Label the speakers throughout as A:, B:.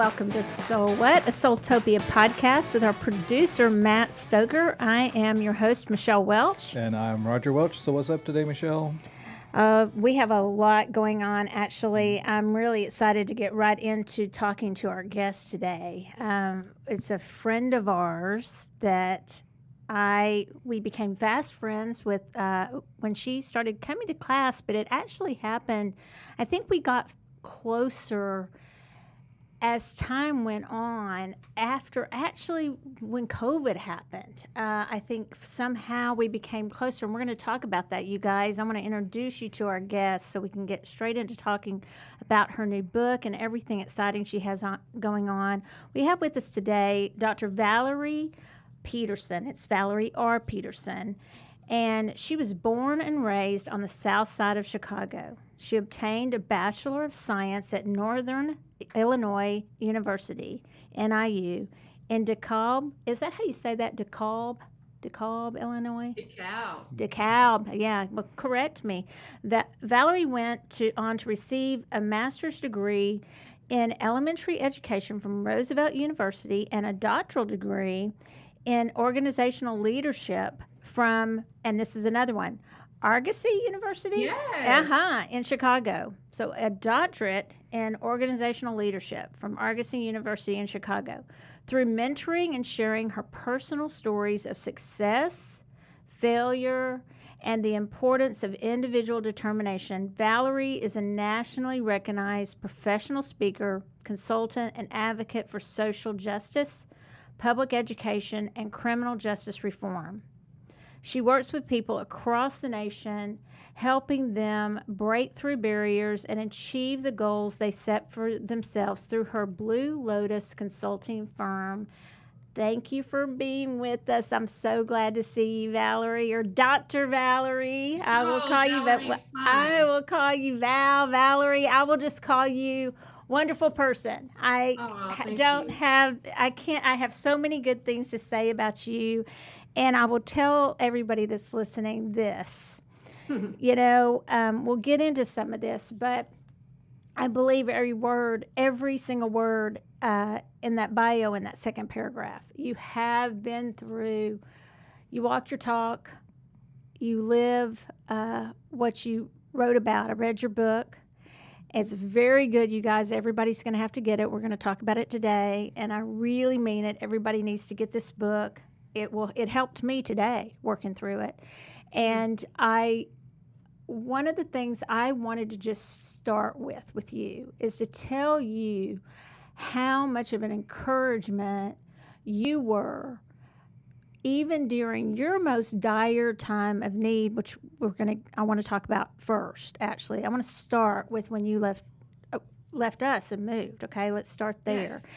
A: welcome to SoulWhat, a Soultopia podcast with our producer, Matt Stoker. I am your host, Michelle Welch.
B: And I'm Roger Welch. So what's up today, Michelle?
A: We have a lot going on, actually. I'm really excited to get right into talking to our guest today. It's a friend of ours that we became fast friends with when she started coming to class, but it actually happened, I think we got closer as time went on after actually when COVID happened. I think somehow we became closer, and we're going to talk about that, you guys. I'm going to introduce you to our guest so we can get straight into talking about her new book and everything exciting she has going on. We have with us today Dr. Valerie Peterson. It's Valerie R. Peterson, and she was born and raised on the south side of Chicago. She obtained a Bachelor of Science at Northern Illinois University, NIU, in DeKalb. Is that how you say that? DeKalb, Illinois? DeKalb, yeah. Well, correct me. Valerie went on to receive a master's degree in elementary education from Roosevelt University and a doctoral degree in organizational leadership from, and this is another one, Argosy University?
C: Yes.
A: In Chicago. So a doctorate in organizational leadership from Argosy University in Chicago. Through mentoring and sharing her personal stories of success, failure, and the importance of individual determination, Valerie is a nationally recognized professional speaker, consultant, and advocate for social justice, public education, and criminal justice reform. She works with people across the nation, helping them break through barriers and achieve the goals they set for themselves through her Blue Lotus consulting firm. Thank you for being with us. I'm so glad to see you, Valerie, or Dr. Valerie. I will call you Valerie. I will just call you wonderful person. I have so many good things to say about you. And I will tell everybody that's listening this. We'll get into some of this, but I believe every single word in that bio, in that second paragraph. You have been through, you walk your talk, you live what you wrote about. I read your book. It's very good, you guys. Everybody's going to have to get it. We're going to talk about it today, and I really mean it. Everybody needs to get this book. It helped me today working through it. And one of the things I wanted to just start with you is to tell you how much of an encouragement you were even during your most dire time of need, which I want to talk about first, actually. I want to start with when you left us and moved, okay? Let's start there. Yes.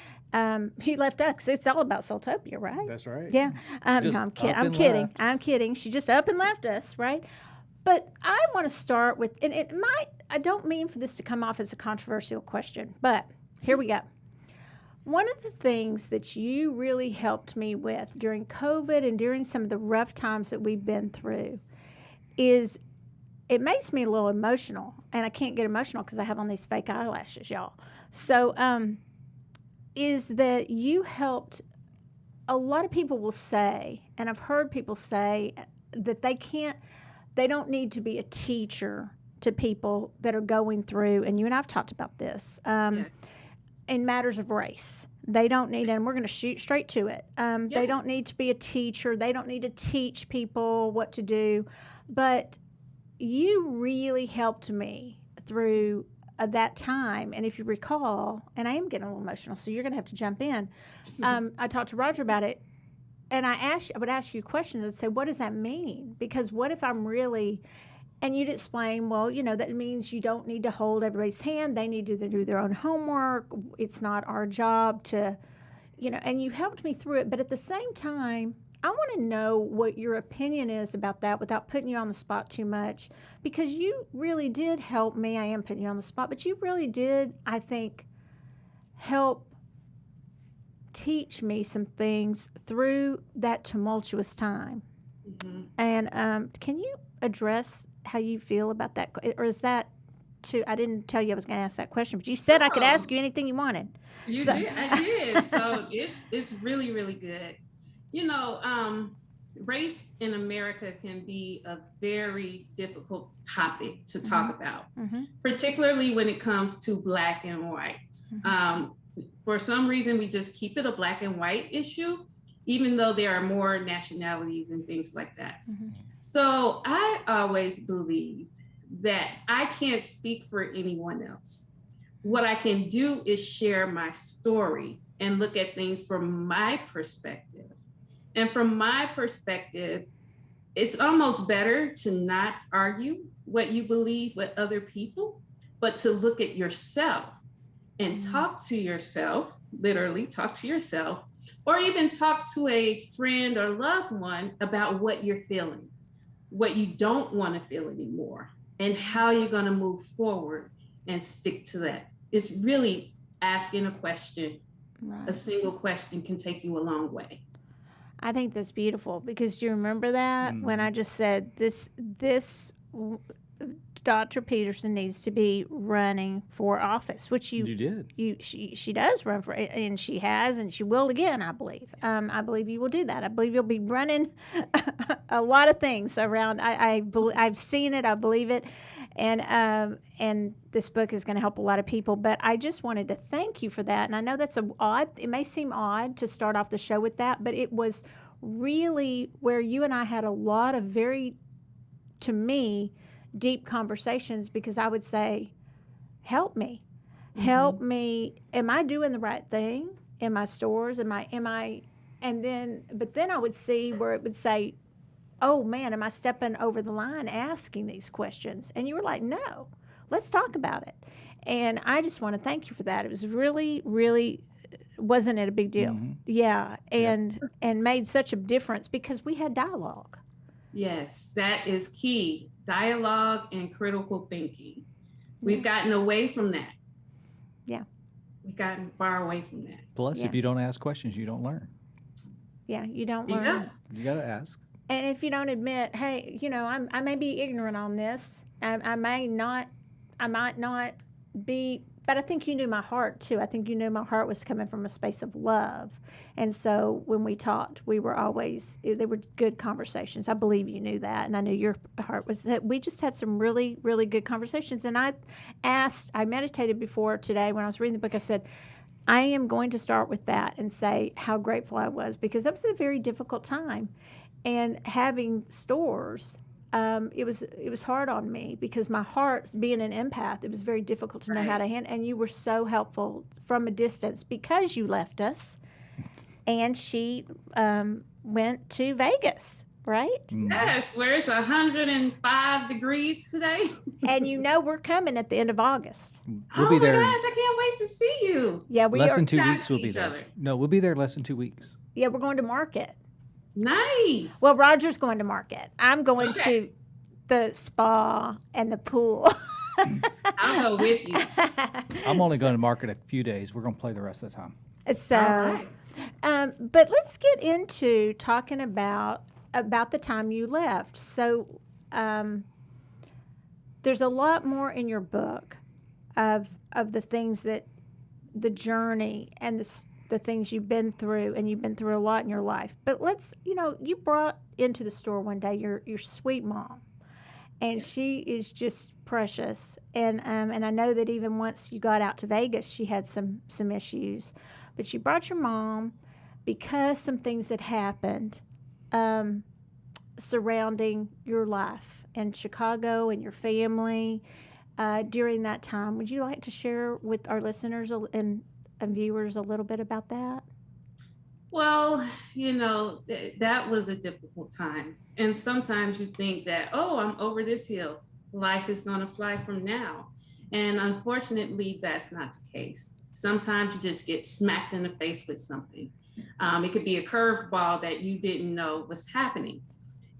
A: She left us. It's all about Soultopia, right?
B: That's right.
A: Yeah. No, I'm kidding. She just up and left us, right? But I want to start with, and I don't mean for this to come off as a controversial question, but here we go. One of the things that you really helped me with during COVID and during some of the rough times that we've been through is it makes me a little emotional, and I can't get emotional because I have on these fake eyelashes, y'all. So, is that you helped. A lot of people will say, and I've heard people say that they don't need to be a teacher to people that are going through, and you and I've talked about this, in matters of race. They don't need, and we're going to shoot straight to it. They don't need to be a teacher. They don't need to teach people what to do. But you really helped me through that time. And if you recall, and I am getting a little emotional, so you're going to have to jump in. I talked to Roger about it, and I would ask you questions and say, what does that mean? Because what if I'm really, and you'd explain, well, that means you don't need to hold everybody's hand. They need to do their own homework. It's not our job to, and you helped me through it. But at the same time, I want to know what your opinion is about that without putting you on the spot too much, because you really did help me. I am putting you on the spot, but you really did, I think, help teach me some things through that tumultuous time. Mm-hmm. And can you address how you feel about that, or is that I didn't tell you I was going to ask that question, but you said I could ask you anything you wanted.
C: You did. I did. So it's really, really good. You know, race in America can be a very difficult topic to talk about, particularly when it comes to Black and white. For some reason, we just keep it a Black and white issue, even though there are more nationalities and things like that. So I always believe that I can't speak for anyone else. What I can do is share my story and look at things from my perspective. And from my perspective, it's almost better to not argue what you believe with other people, but to look at yourself and talk to yourself, literally talk to yourself, or even talk to a friend or loved one about what you're feeling, what you don't want to feel anymore, and how you're going to move forward and stick to that. It's really asking a question. A single question can take you a long way.
A: I think that's beautiful, because you remember that when I just said this Dr. Peterson needs to be running for office, which you
B: did.
A: She does run for, and she has, and she will again, I believe. I believe you will do that. I believe you'll be running a lot of things around. I've seen it. I believe it. And this book is going to help a lot of people. But I just wanted to thank you for that. And I know that's odd. It may seem odd to start off the show with that, but it was really where you and I had a lot of very, to me, deep conversations, because I would say, help me. Help me. Am I doing the right thing in my stores? But then I would see where it would say, oh man, am I stepping over the line asking these questions? And you were like, no, let's talk about it. And I just want to thank you for that. It was really, really, wasn't it a big deal? Yeah. And made such a difference because we had dialogue.
C: Yes, that is key. Dialogue and critical thinking. We've gotten away from that.
A: Yeah.
C: We've gotten far away from that.
B: Plus, if you don't ask questions, you don't learn.
A: Yeah, you don't learn.
B: You got to ask.
A: And if you don't admit, hey, I may be ignorant on this. I might not be, but I think you knew my heart too. I think you knew my heart was coming from a space of love. And so when we talked, they were good conversations. I believe you knew that. And I knew your heart was that. We just had some really, really good conversations. And I meditated before today when I was reading the book. I said, I am going to start with that and say how grateful I was, because that was a very difficult time. And having stores, it was hard on me, because my heart, being an empath, it was very difficult to know how to handle. And you were so helpful from a distance, because you left us, and she went to Vegas, right?
C: Yes, where it's 105 degrees today.
A: And we're coming at the end of August.
B: We'll be there.
C: Oh my gosh, I can't wait to see you.
A: Yeah,
B: less than 2 weeks. We'll be there. No, we'll be there less than 2 weeks.
A: Yeah, we're going to Market.
C: Nice.
A: Well, Roger's going to Market. I'm going to the spa and the pool.
C: I'll go with you.
B: I'm only going to Market a few days. We're going to play the rest of the time.
A: So, but let's get into talking about the time you left. So, there's a lot more in your book of the things that the journey and the things you've been through, and you've been through a lot in your life. But you brought into the store one day your sweet mom, and she is just precious. And I know that even once you got out to Vegas, she had some issues, but you brought your mom because some things had happened surrounding your life in Chicago and your family during that time. Would you like to share with our listeners and viewers a little bit about that?
C: Well, that was a difficult time. And sometimes you think that, I'm over this hill. Life is going to fly from now. And unfortunately, that's not the case. Sometimes you just get smacked in the face with something. It could be a curveball that you didn't know was happening.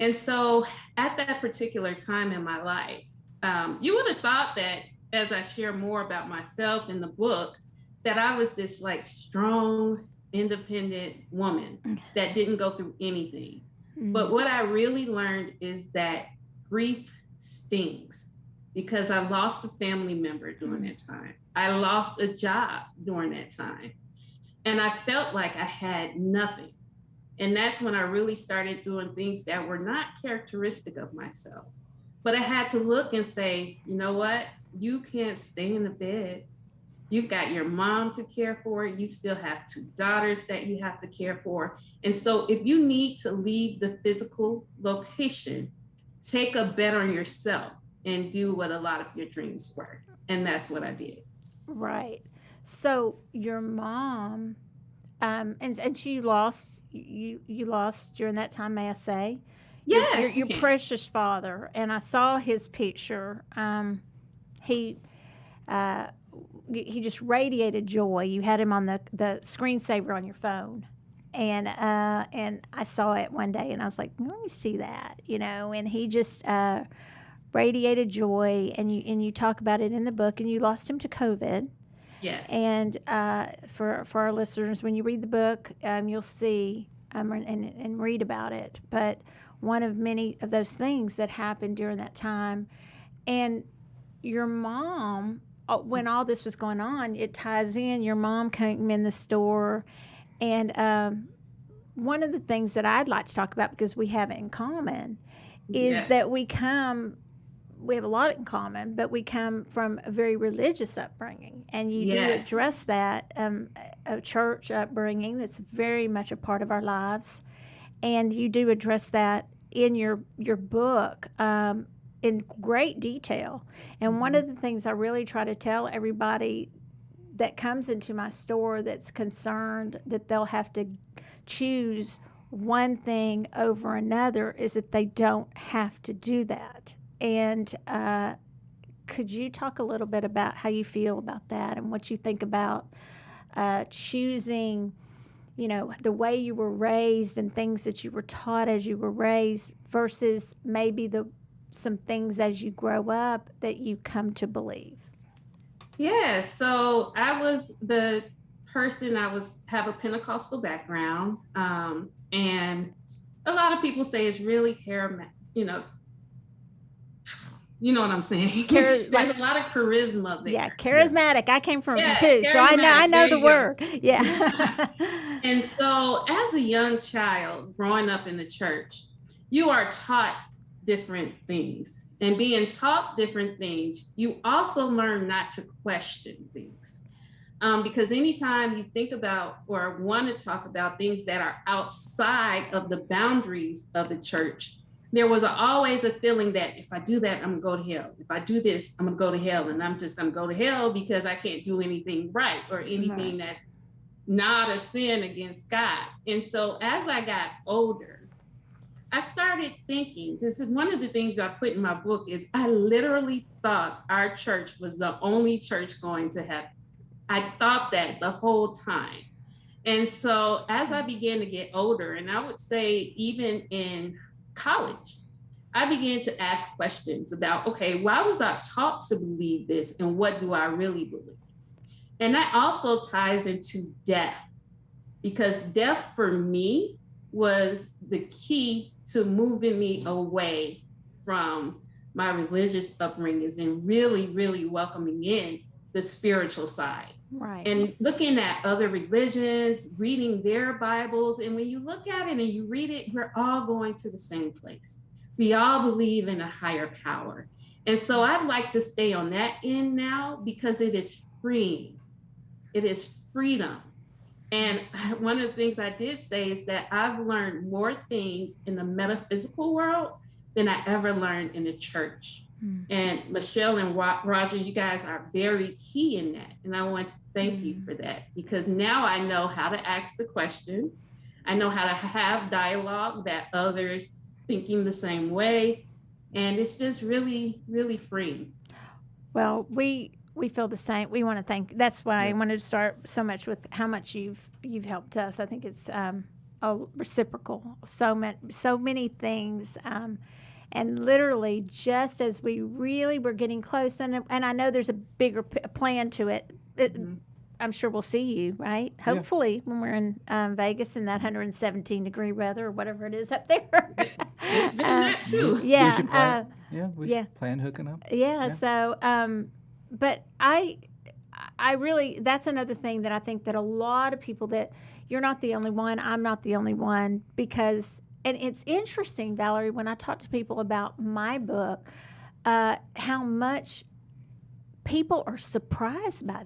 C: And so at that particular time in my life, you would have thought that as I share more about myself in the book, that I was this strong, independent woman that didn't go through anything. But what I really learned is that grief stings. because I lost a family member during that time. I lost a job during that time. And I felt like I had nothing. And that's when I really started doing things that were not characteristic of myself. But I had to look and say, you know what? You can't stay in the bed. You've got your mom to care for. You still have 2 daughters that you have to care for. And so if you need to leave the physical location, take a bet on yourself and do what a lot of your dreams were. And that's what I did.
A: Right. So your mom, and she lost, you lost during that time, may I say?
C: Yes.
A: Your precious father. And I saw his picture. He just radiated joy. You had him on the screensaver on your phone. And I saw it one day and I was like, let me see that, and he just radiated joy, and you talk about it in the book, and you lost him to COVID.
C: Yes.
A: And for our listeners, when you read the book, you'll see and read about it. But one of many of those things that happened during that time, and your mom, when all this was going on, it ties in. Your mom came in the store, and one of the things that I'd like to talk about, because we have it in common, is that we have a lot in common, but we come from a very religious upbringing, and you do address that, a church upbringing that's very much a part of our lives, and you do address that in your book in great detail. And one of the things I really try to tell everybody that comes into my store that's concerned that they'll have to choose one thing over another is that they don't have to do that. And could you talk a little bit about how you feel about that and what you think about choosing, the way you were raised and things that you were taught as you were raised versus maybe some things as you grow up that you come to believe?
C: Yeah, so I was the person, have a Pentecostal background, and a lot of people say it's really charismatic, you know what I'm saying? There's a lot of charisma there.
A: Yeah, charismatic. I came from it too, so I know the word. Yeah.
C: And so as a young child growing up in the church, you are taught different things. And being taught different things, you also learn not to question things. Because anytime you think about or want to talk about things that are outside of the boundaries of the church, there was always a feeling that if I do that, I'm going to go to hell. If I do this, I'm going to go to hell. And I'm just going to go to hell because I can't do anything right or anything that's not a sin against God. And so as I got older, I started thinking, this is one of the things I put in my book, is I literally thought our church was the only church going to heaven. I thought that the whole time. And so as I began to get older, and I would say even in college, I began to ask questions about, okay, why was I taught to believe this and what do I really believe? And that also ties into death, because death for me was the key to moving me away from my religious upbringings and really, really welcoming in the spiritual side.
A: Right.
C: And looking at other religions, reading their Bibles. And when you look at it and you read it, we're all going to the same place. We all believe in a higher power. And so I'd like to stay on that end now because it is freeing. It is freedom. And one of the things I did say is that I've learned more things in the metaphysical world than I ever learned in the church. And Michelle and Roger, you guys are very key in that. And I want to thank you for that, because now I know how to ask the questions. I know how to have dialogue that others thinking the same way. And it's just really, really freeing.
A: Well, we feel the same. We want to thank. That's why I wanted to start so much with how much you've helped us. I think it's reciprocal. So many things. And literally, just as we really were getting close, and I know there's a bigger plan to it. I'm sure we'll see you, right? Hopefully when we're in Vegas in that 117-degree weather or whatever it is up there.
C: It's been that too.
A: Yeah.
B: We should plan. Plan hooking up.
A: Yeah. So, but I really, that's another thing that I think that a lot of people, that you're not the only one, I'm not the only one, because, and it's interesting, Valerie, when I talk to people about my book, how much people are surprised by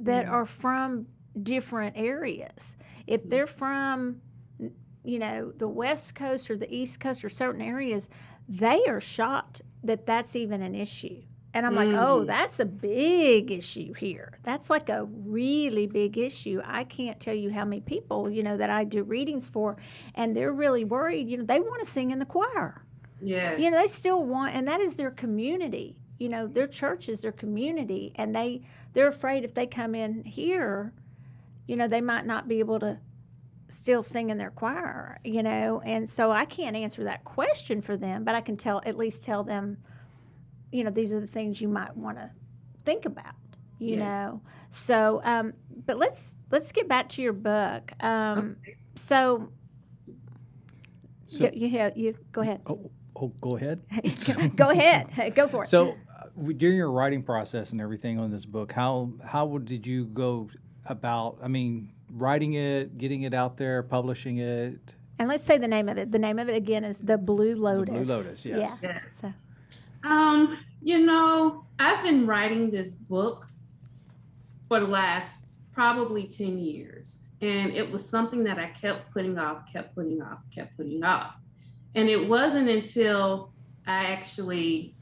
A: that are from different areas. If they're from, the West Coast or the East Coast or certain areas, they are shocked that that's even an issue. And I'm like, oh, that's a big issue here. That's like a really big issue. I can't tell you how many people, that I do readings for, and they're really worried. They want to sing in the choir.
C: Yes.
A: They still want, and that is their community. Their church is their community, and they're afraid if they come in here, they might not be able to still sing in their choir, and so I can't answer that question for them, but I can at least tell them, these are the things you might want to think about, know. So, but let's get back to your book.
B: So
A: you go ahead.
B: Oh, go ahead.
A: Go ahead. Go for it.
B: So, during your writing process and everything on this book, how did you go about? I mean, writing it, getting it out there, publishing it.
A: And let's say the name of it. The name of it again is The Blue Lotus.
B: The Blue Lotus, yes.
A: Yeah.
C: Yes.
A: So.
C: I've been writing this book for the last probably 10 years. And it was something that I kept putting off. And it wasn't until I actually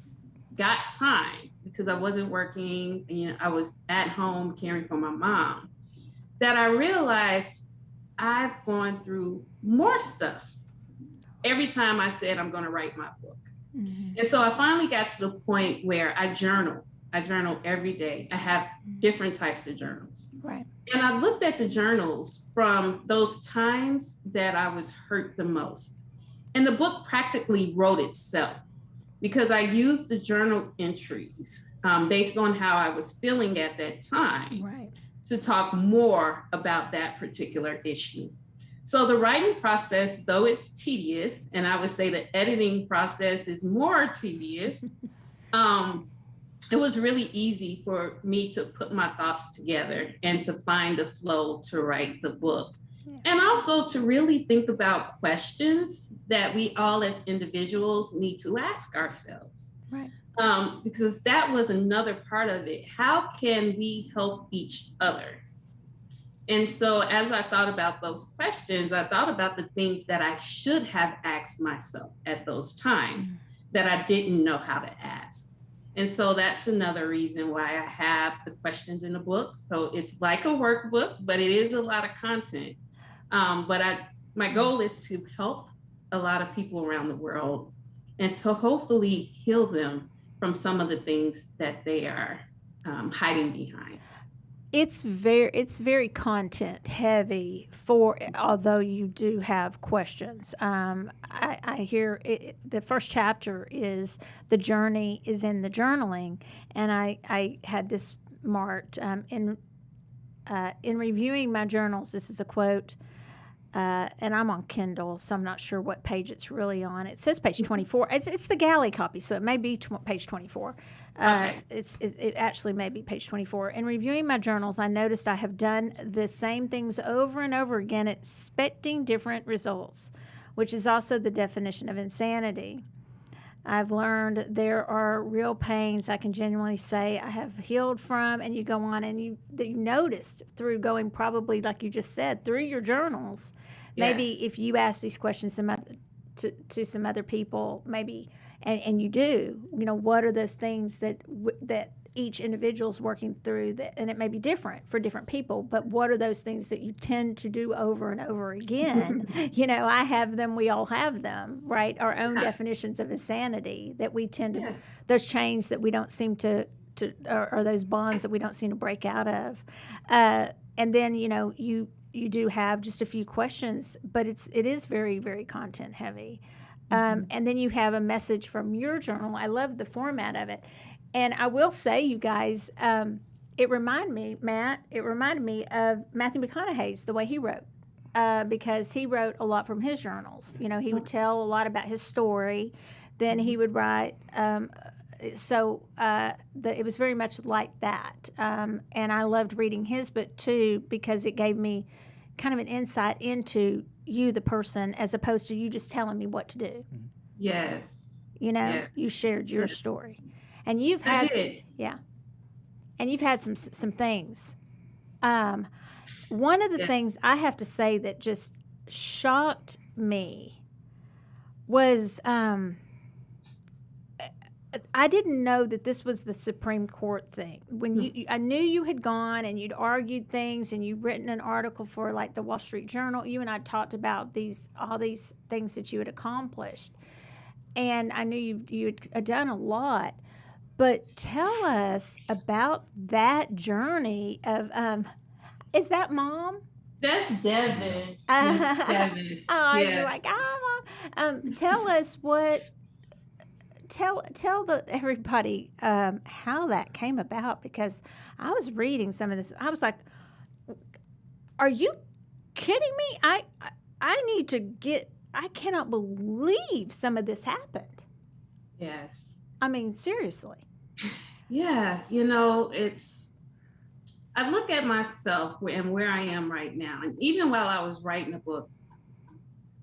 C: got time, because I wasn't working, I was at home caring for my mom, that I realized I've gone through more stuff every time I said I'm going to write my book. Mm-hmm. And so I finally got to the point where I journal. I journal every day. I have different types of journals.
A: Right.
C: And I looked at the journals from those times that I was hurt the most. And the book practically wrote itself, because I used the journal entries based on how I was feeling at that time,
A: right,
C: to talk more about that particular issue. So the writing process, though it's tedious, and I would say the editing process is more tedious, it was really easy for me to put my thoughts together and to find a flow to write the book. And also to really think about questions that we all as individuals need to ask ourselves.
A: Right.
C: Because that was another part of it. How can we help each other? And so as I thought about those questions, I thought about the things that I should have asked myself at those times that I didn't know how to ask. And so that's another reason why I have the questions in the book. So it's like a workbook, but it is a lot of content. But my goal is to help a lot of people around the world and to hopefully heal them from some of the things that they are hiding behind.
A: It's very content heavy, although you do have questions. I hear the first chapter is the journey is in the journaling, and I had this marked in reviewing my journals. This is a quote, and I'm on Kindle, so I'm not sure what page it's really on. It says page 24. It's the galley copy, so it may be page 24.
C: Okay.
A: It actually may be page 24. In reviewing my journals, I noticed I have done the same things over and over again, expecting different results, which is also the definition of insanity. I've learned there are real pains I can genuinely say I have healed from, and you go on and you noticed through going, probably like you just said, through your journals.
C: Yes.
A: Maybe if you ask these questions to some other people, maybe, and you do, what are those things that each individual's working through, and it may be different for different people, but what are those things that you tend to do over and over again? I have them, we all have them, right? Our own definitions of insanity that we tend to, those chains that we don't seem to or those bonds that we don't seem to break out of. And then, you do have just a few questions, but it is very, very content heavy. And then you have a message from your journal. I love the format of it. And I will say, you guys, it reminded me, Matt, of Matthew McConaughey's, the way he wrote. Because he wrote a lot from his journals. You know, he would tell a lot about his story. Then he would write. It was very much like that. And I loved reading his book, too, because it gave me kind of an insight into you, the person, as opposed to you just telling me what to do.
C: Yes.
A: You know,
C: Yeah.
A: you shared your story. And you've
C: I
A: had,
C: did.
A: and you've had some things. One of the
C: Yeah.
A: things I have to say that just shocked me was I didn't know that this was the Supreme Court thing. When I knew you had gone and you'd argued things and you'd written an article for like the Wall Street Journal. You and I talked about all these things that you had accomplished, and I knew you had done a lot. But tell us about that journey of. Is that Mom?
C: That's Devin. That's Devin.
A: Oh,
C: Yeah.
A: you're like, Mom. Tell us tell everybody how that came about, because I was reading some of this. I was like, are you kidding me? I need to I cannot believe some of this happened.
C: Yes.
A: I mean, seriously.
C: Yeah. I look at myself and where I am right now. And even while I was writing a book,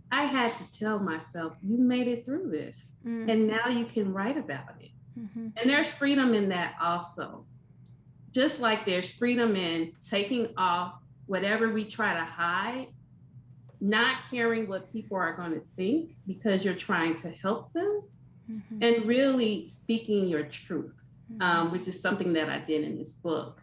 C: I had to tell myself, you made it through this.
A: Mm.
C: And now you can write about it.
A: Mm-hmm.
C: And there's freedom in that also. Just like there's freedom in taking off whatever we try to hide, not caring what people are going to think because you're trying to help them,
A: Mm-hmm.
C: and really speaking your truth, which is something that I did in this book.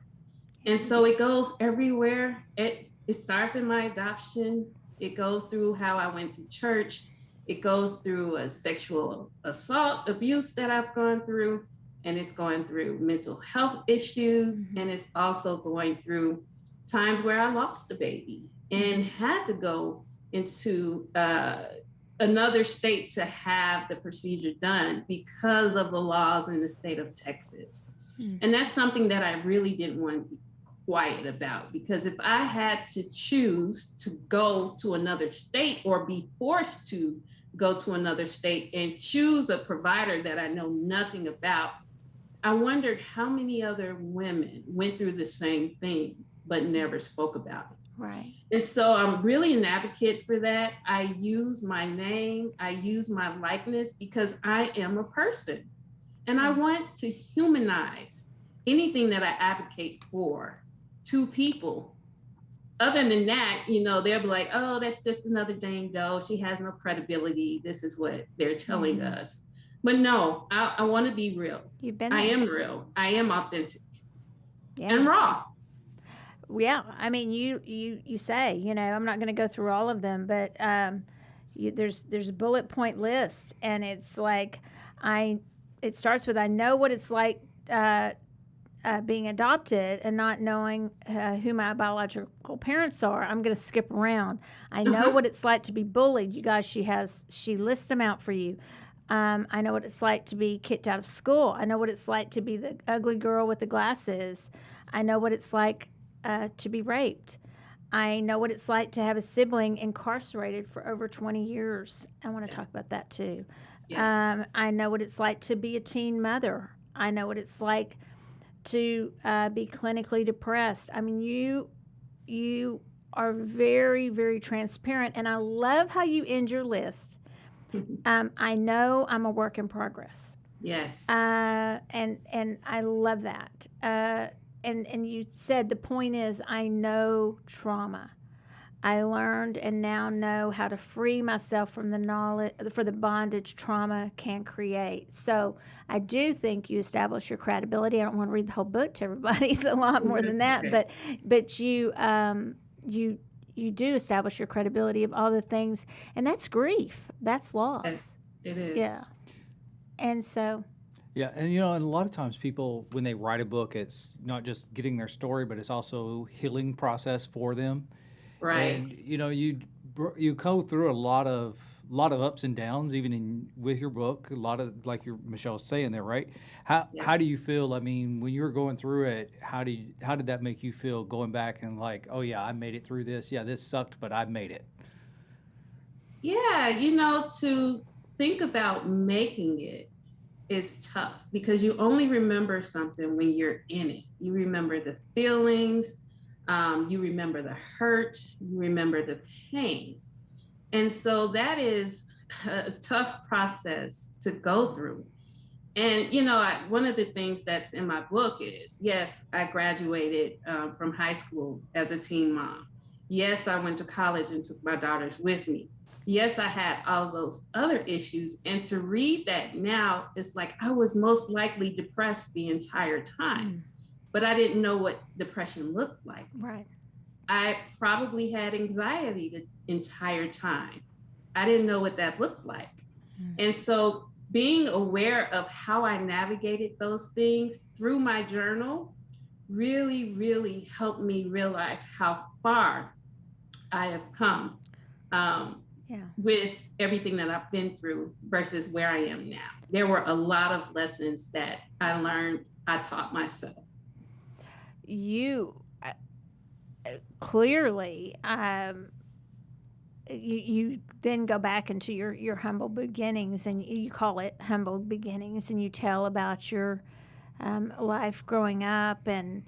C: And so it goes everywhere. It starts in my adoption. It goes through how I went through church. It goes through a sexual assault, abuse that I've gone through. And it's going through mental health issues. Mm-hmm. And it's also going through times where I lost a baby and had to go into another state to have the procedure done because of the laws in the state of Texas. Mm-hmm. And that's something that I really didn't want to be quiet about, because if I had to choose to go to another state or be forced to go to another state and choose a provider that I know nothing about, I wondered how many other women went through the same thing but never spoke about it.
A: Right.
C: And so I'm really an advocate for that. I use my name, I use my likeness because I am a person, and I want to humanize anything that I advocate for to people. Other than that, they'll be like, oh, that's just another Jane Doe. She has no credibility. This is what they're telling us. But no, I want to be real.
A: You've been
C: I am real. I am authentic and raw.
A: Yeah. I mean, you say, I'm not going to go through all of them, but there's a bullet point list, and it's like, it starts with, I know what it's like being adopted and not knowing who my biological parents are. I'm going to skip around. I know what it's like to be bullied. You guys, she lists them out for you. I know what it's like to be kicked out of school. I know what it's like to be the ugly girl with the glasses. I know what it's like to be raped. I know what it's like to have a sibling incarcerated for over 20 years. I want to talk about that too. Yes. I know what it's like to be a teen mother. I know what it's like to be clinically depressed. I mean, you are very, very transparent, and I love how you end your list. I know I'm a work in progress.
C: Yes.
A: And I love that. And you said the point is, I know trauma. I learned and now know how to free myself from the knowledge, for the bondage trauma can create. So I do think you establish your credibility. I don't want to read the whole book to everybody. It's a lot more than that. Okay. But you do establish your credibility of all the things, and that's grief. That's loss.
C: It is.
A: Yeah. And so.
B: Yeah, and and a lot of times people, when they write a book, it's not just getting their story, but it's also healing process for them.
C: Right.
B: And you go through a lot of lot of ups and downs, even with your book. A lot of, like Michelle was saying there, right? How do you feel? I mean, when you were going through it, how did that make you feel going back and like, oh yeah, I made it through this. Yeah, this sucked, but I made it.
C: Yeah, to think about making it is tough because you only remember something when you're in it. You remember the feelings, you remember the hurt, you remember the pain. And so that is a tough process to go through. And, one of the things that's in my book is, yes, I graduated from high school as a teen mom. Yes, I went to college and took my daughters with me. Yes, I had all those other issues. And to read that now, it's like I was most likely depressed the entire time, but I didn't know what depression looked like.
A: Right.
C: I probably had anxiety the entire time. I didn't know what that looked like. And so being aware of how I navigated those things through my journal really, really helped me realize how far I have come with everything that I've been through versus where I am now. There were a lot of lessons that I learned, I taught myself.
A: You clearly, you then go back into your humble beginnings, and you call it humble beginnings, and you tell about your life growing up and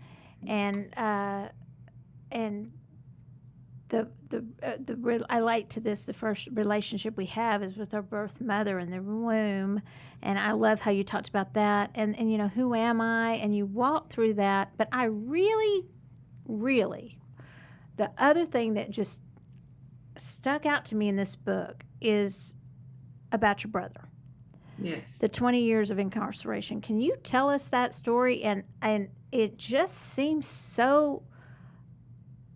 A: I like to this, the first relationship we have is with our birth mother in the womb, and I love how you talked about that, and who am I, and you walk through that. But I really, the other thing that just stuck out to me in this book is about your brother.
C: Yes.
A: The 20 years of incarceration. Can you tell us that story? And it just seems so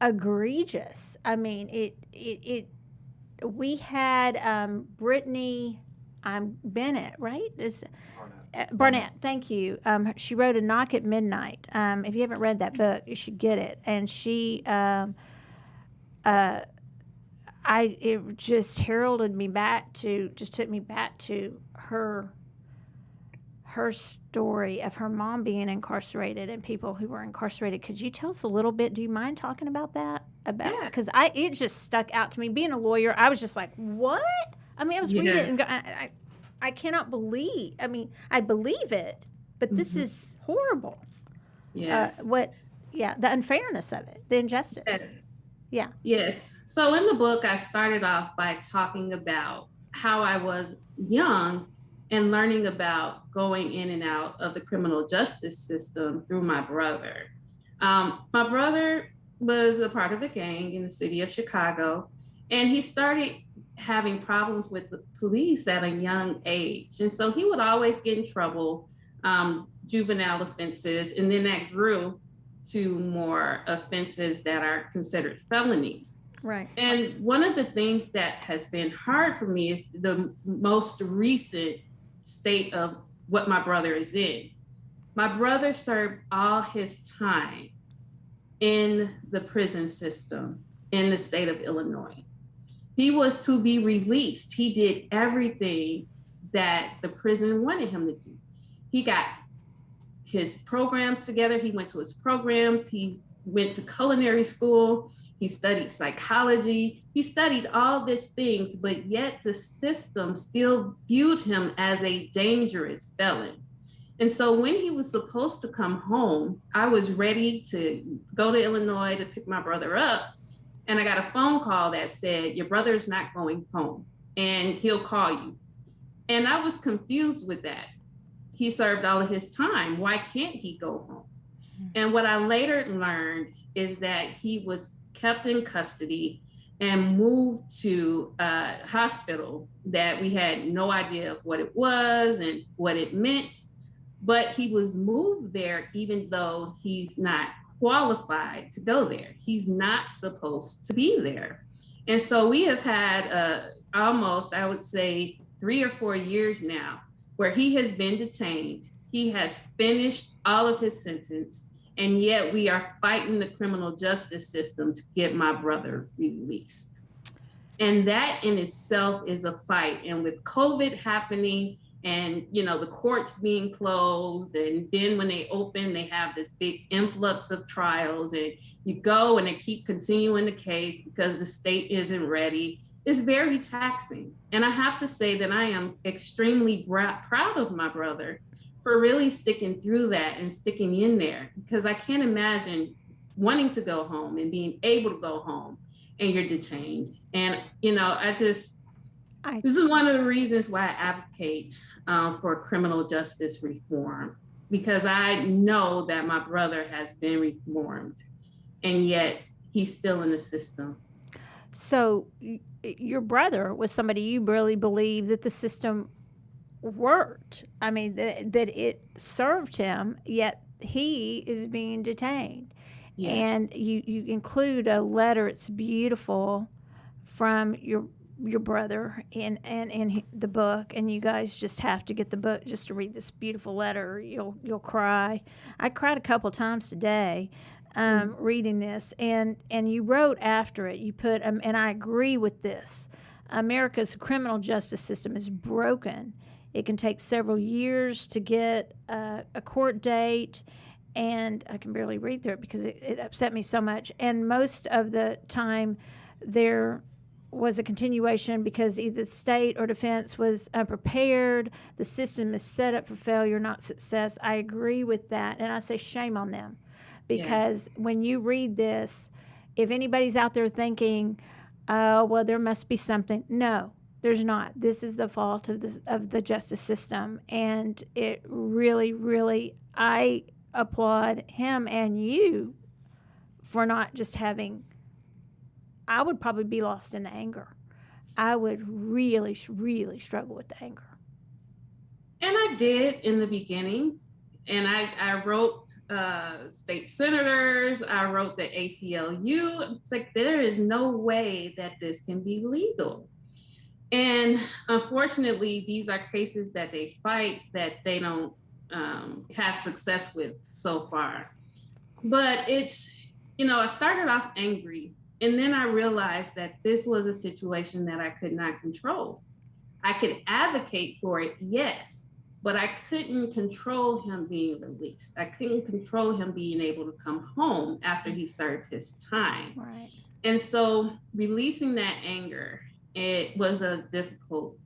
A: egregious. I mean, we had Brittany Bennett, right? Barnett, thank you. She wrote A Knock at Midnight. If you haven't read that book, you should get it. And she, it just heralded me back to, just took me back to her story of her mom being incarcerated and people who were incarcerated. Could you tell us a little bit? Do you mind talking about that? Because it just stuck out to me. Being a lawyer, I was just like, what? I mean, I was reading it and I cannot believe. I mean, I believe it, but this is horrible.
C: Yes.
A: The unfairness of it, the injustice.
C: Yes.
A: Yeah.
C: Yes. So in the book, I started off by talking about how I was young and learning about going in and out of the criminal justice system through my brother. My brother was a part of a gang in the city of Chicago, and he started having problems with the police at a young age. And so he would always get in trouble, juvenile offenses, and then that grew to more offenses that are considered felonies.
A: Right.
C: And one of the things that has been hard for me is the most recent state of what my brother is in. My brother served all his time in the prison system in the state of Illinois. He was to be released. He did everything that the prison wanted him to do. He got his programs together. He went to his programs. He went to culinary school. He studied psychology. He studied all these things, but yet the system still viewed him as a dangerous felon. And so when he was supposed to come home, I was ready to go to Illinois to pick my brother up. And I got a phone call that said, your brother's not going home and he'll call you. And I was confused with that. He served all of his time. Why can't he go home? And what I later learned is that he was kept in custody and moved to a hospital that we had no idea of what it was and what it meant. But he was moved there even though he's not qualified to go there. He's not supposed to be there. And so we have had almost, I would say, 3 or 4 years now where he has been detained. He has finished all of his sentence, and yet we are fighting the criminal justice system to get my brother released. And that in itself is a fight. And with COVID happening and, you know, the courts being closed, and then when they open, they have this big influx of trials, and you go and they keep continuing the case because the state isn't ready. It's very taxing. And I have to say that I am extremely proud of my brother for really sticking through that and sticking in there, because I can't imagine wanting to go home and being able to go home and you're detained. And, you know, this is one of the reasons why I advocate for criminal justice reform, because I know that my brother has been reformed and yet he's still in the system.
A: So your brother was somebody you really believe that the system worked. I mean, that it served him, yet he is being detained.
C: Yes.
A: And you include a letter, it's beautiful, from your brother in the book, and you guys just have to get the book just to read this beautiful letter. You'll cry. I cried a couple times today reading this, and you wrote after it, you put, and I agree with this, America's criminal justice system is broken. It can take several years to get a court date, and I can barely read through it because it upset me so much. And most of the time there was a continuation because either the state or defense was unprepared. The system is set up for failure, not success. I agree with that, and I say shame on them, because when you read this, if anybody's out there thinking, oh, well, there must be something, no, there's not. This is the fault of the justice system, and it really, really, I applaud him and you for not just having. I would probably be lost in the anger. I would really, really struggle with the anger.
C: And I did in the beginning. And I wrote state senators, I wrote the ACLU. It's like, there is no way that this can be legal. And unfortunately, these are cases that they fight that they don't have success with so far. But it's, you know, I started off angry. And then I realized that this was a situation that I could not control. I could advocate for it, yes, but I couldn't control him being released. I couldn't control him being able to come home after he served his time.
A: Right.
C: And so releasing that anger, it was a difficult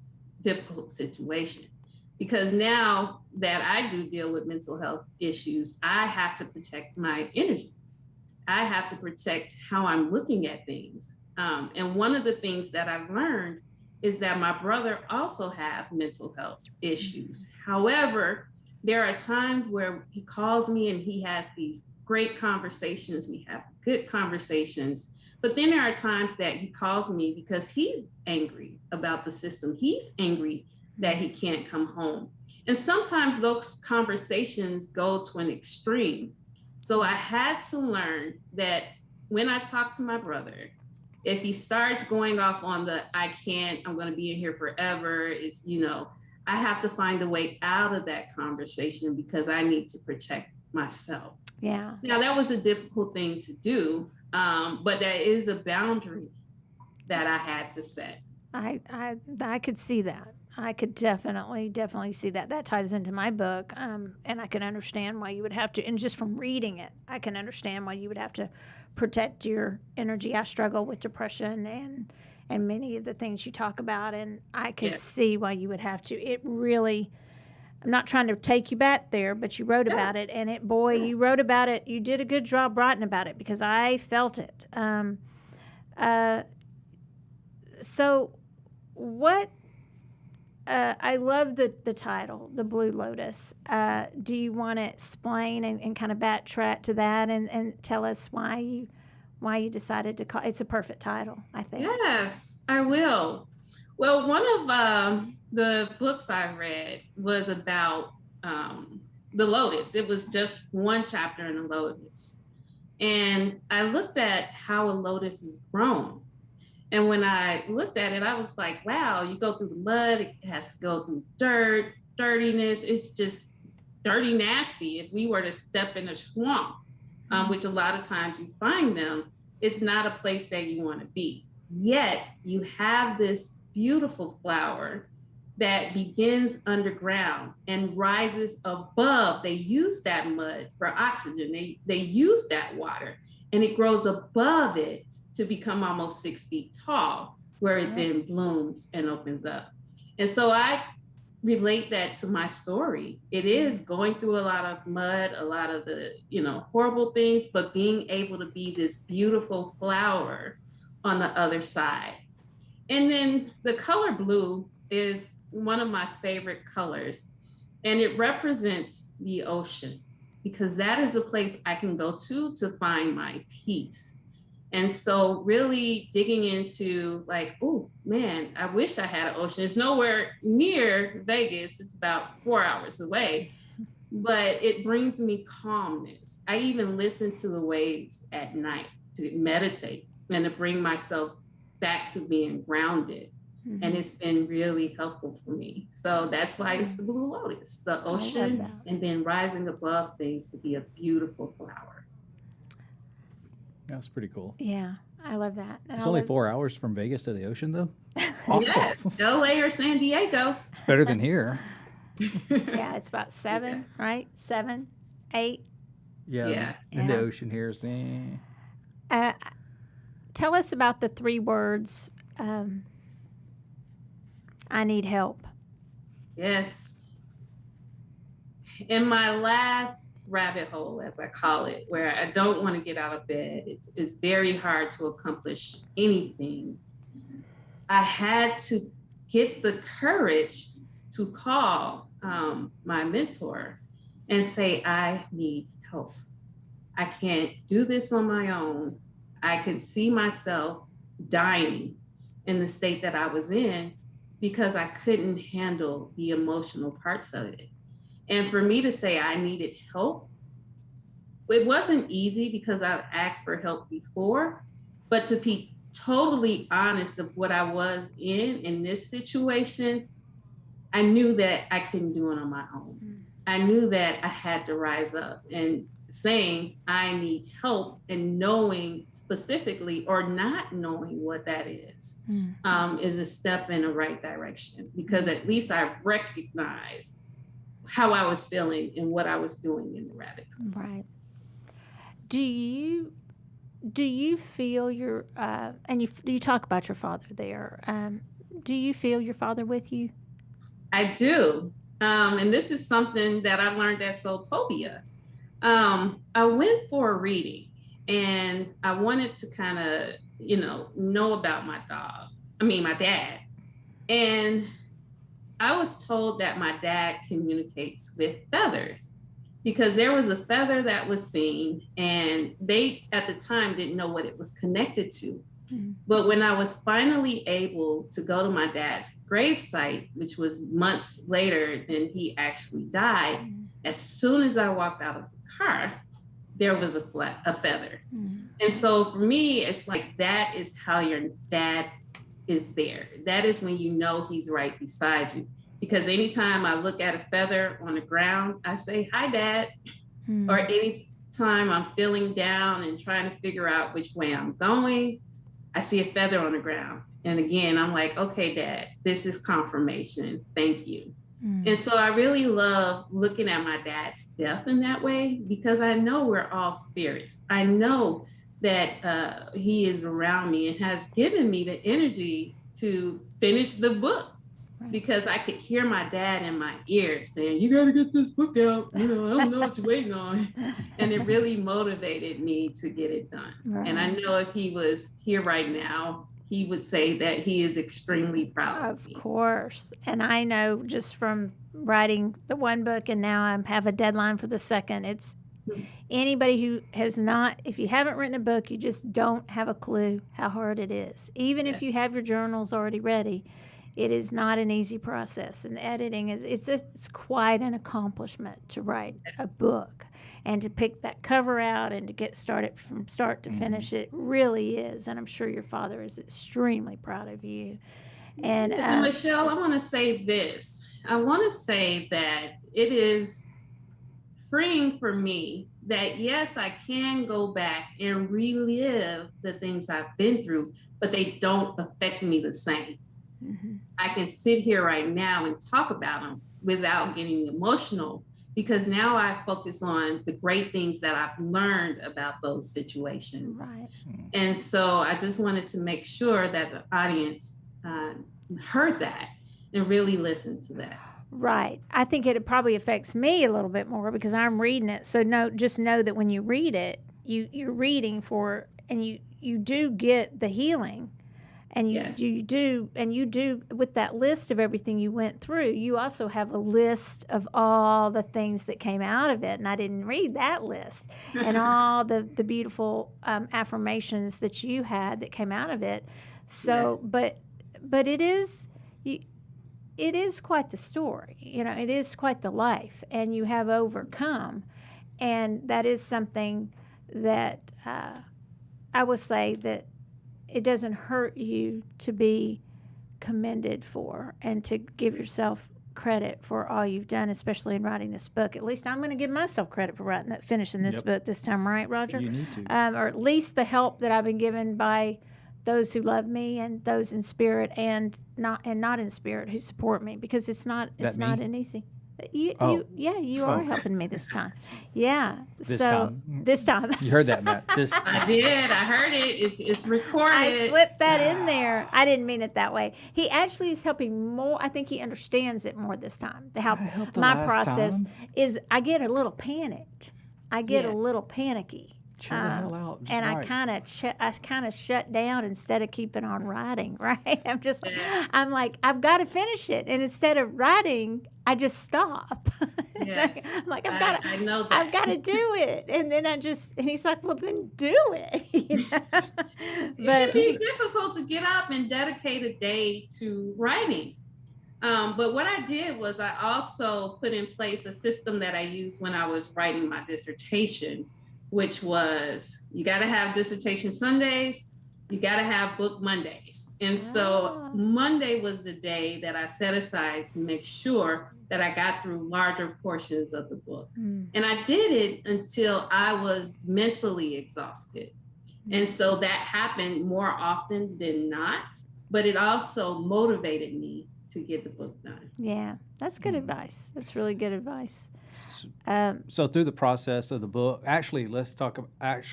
C: situation, because now that I do deal with mental health issues, I have to protect my energy. I have to protect how I'm looking at things. And one of the things that I've learned is that my brother also has mental health issues. However, there are times where he calls me and he has these great conversations. We have good conversations. But then there are times that he calls me because he's angry about the system. He's angry that he can't come home. And sometimes those conversations go to an extreme. So I had to learn that when I talk to my brother, if he starts going off on the, I can't, I'm going to be in here forever, it's, you know, I have to find a way out of that conversation because I need to protect myself.
A: Yeah.
C: Now, that was a difficult thing to do, but there is a boundary that I had to set.
A: I could see that. I could definitely see that. That ties into my book, and I can understand why you would have to, and just from reading it, I can understand why you would have to protect your energy. I struggle with depression and many of the things you talk about, and I could see why you would have to. It really, I'm not trying to take you back there, but you wrote about it, and you wrote about it. You did a good job writing about it because I felt it. So what? I love the title, The Blue Lotus. Do you want to explain and kind of backtrack to that and tell us why you decided to call it's a perfect title, I think.
C: Yes, I will. Well, one of the books I read was about the lotus. It was just one chapter in the lotus. And I looked at how a lotus is grown. And when I looked at it, I was like, wow, you go through the mud, it has to go through dirt, dirtiness. It's just dirty, nasty. If we were to step in a swamp, which a lot of times you find them, it's not a place that you want to be. Yet you have this beautiful flower that begins underground and rises above. They use that mud for oxygen. They use that water, and it grows above it to become almost 6 feet tall, where it then blooms and opens up. And so I relate that to my story. It is going through a lot of mud, a lot of the, horrible things, but being able to be this beautiful flower on the other side. And then the color blue is one of my favorite colors, and it represents the ocean, because that is a place I can go to find my peace. And so really digging into like, oh man, I wish I had an ocean. It's nowhere near Vegas. It's about 4 hours away, but it brings me calmness. I even listen to the waves at night to meditate and to bring myself back to being grounded. Mm-hmm. And it's been really helpful for me. So that's why it's the Blue Lotus, the ocean, and then rising above things to be a beautiful flower.
B: That's pretty cool.
A: Yeah, I love that. And
B: it's only 4 hours from Vegas to the ocean, though. Awesome.
C: Yeah, LA or San Diego.
B: It's better than here.
A: Yeah, it's about 7, right? 7, 8.
B: Yeah. And the ocean here is.
A: Tell us about the 3 words. I need help.
C: Yes. In my last rabbit hole, as I call it, where I don't want to get out of bed, it's very hard to accomplish anything. I had to get the courage to call my mentor and say, I need help. I can't do this on my own. I could see myself dying in the state that I was in because I couldn't handle the emotional parts of it. And for me to say I needed help, it wasn't easy because I've asked for help before, but to be totally honest of what I was in this situation, I knew that I couldn't do it on my own. I knew that I had to rise up, and saying I need help and knowing specifically or not knowing what that is a step in the right direction, because at least I recognized how I was feeling and what I was doing in the rabbit hole.
A: Right. Do you feel your and you talk about your father there? Do you feel your father with you?
C: I do, and this is something that I learned at Soultopia. I went for a reading, and I wanted to kind of, know about my dad. And I was told that my dad communicates with feathers, because there was a feather that was seen, and they at the time didn't know what it was connected to. Mm-hmm. But when I was finally able to go to my dad's gravesite, which was months later than he actually died, mm-hmm. as soon as I walked out of the car, there was a feather. Mm-hmm. And so for me, it's like, that is how your dad is there. That is when you know he's right beside you. Because anytime I look at a feather on the ground, I say, hi, Dad. Mm-hmm. Or anytime I'm feeling down and trying to figure out which way I'm going, I see a feather on the ground. And again, I'm like, okay, Dad, this is confirmation. Thank you. Mm-hmm. And so I really love looking at my dad's death in that way, because I know we're all spirits. I know that he is around me and has given me the energy to finish the book. Because I could hear my dad in my ear saying, you got to get this book out. I don't know what you're waiting on. And it really motivated me to get it done. Right. And I know if he was here right now, he would say that he is extremely proud of me.
A: Of course. And I know just from writing the one book, and now I have a deadline for the second, it's anybody who has not, if you haven't written a book, you just don't have a clue how hard it is. Even if you have your journals already ready, it is not an easy process, and editing it's quite an accomplishment to write a book and to pick that cover out and to get started from start to finish. It really is, and I'm sure your father is extremely proud of you. And
C: Michelle, I want to say this. I want to say that it is freeing for me that yes, I can go back and relive the things I've been through, but they don't affect me the same. Mm-hmm. I can sit here right now and talk about them without getting emotional, because now I focus on the great things that I've learned about those situations.
A: Right.
C: And so I just wanted to make sure that the audience heard that and really listened to that.
A: Right. I think it probably affects me a little bit more because I'm reading it. So just know that when you read it, you're reading for, and you do get the healing. And you do with that list of everything you went through, you also have a list of all the things that came out of it. And I didn't read that list and all the beautiful affirmations that you had that came out of it. So, but it is quite the story. It is quite the life, and you have overcome. And that is something that I will say that it doesn't hurt you to be commended for and to give yourself credit for all you've done, especially in writing this book. At least I'm going to give myself credit for finishing this book this time, right, Roger?
B: You need to.
A: Or at least the help that I've been given by those who love me and those in spirit and not in spirit who support me, because it's not an easy. You are helping me this time. Yeah.
B: This
A: time.
B: You heard that, Matt.
C: I did. I heard it. It's recorded.
A: I slipped that in there. I didn't mean it that way. He actually is helping more. I think he understands it more this time. My process is I get a little panicked. I get a little panicky.
B: Chill the hell out.
A: And I kind of shut down instead of keeping on writing, right? I'm like, I've got to finish it. And instead of writing, I just stop.
C: Yes.
A: I'm like,
C: I know that.
A: I've got to do it. And then and he's like, well, then do it.
C: It should be difficult to get up and dedicate a day to writing. But what I did was I also put in place a system that I used when I was writing my dissertation, which was you got to have dissertation Sundays, you got to have book Mondays. And so Monday was the day that I set aside to make sure that I got through larger portions of the book. And I did it until I was mentally exhausted. And so that happened more often than not, but it also motivated me to get the book done.
A: Yeah, that's good advice. That's really good advice.
B: So through the process of the book, let's talk about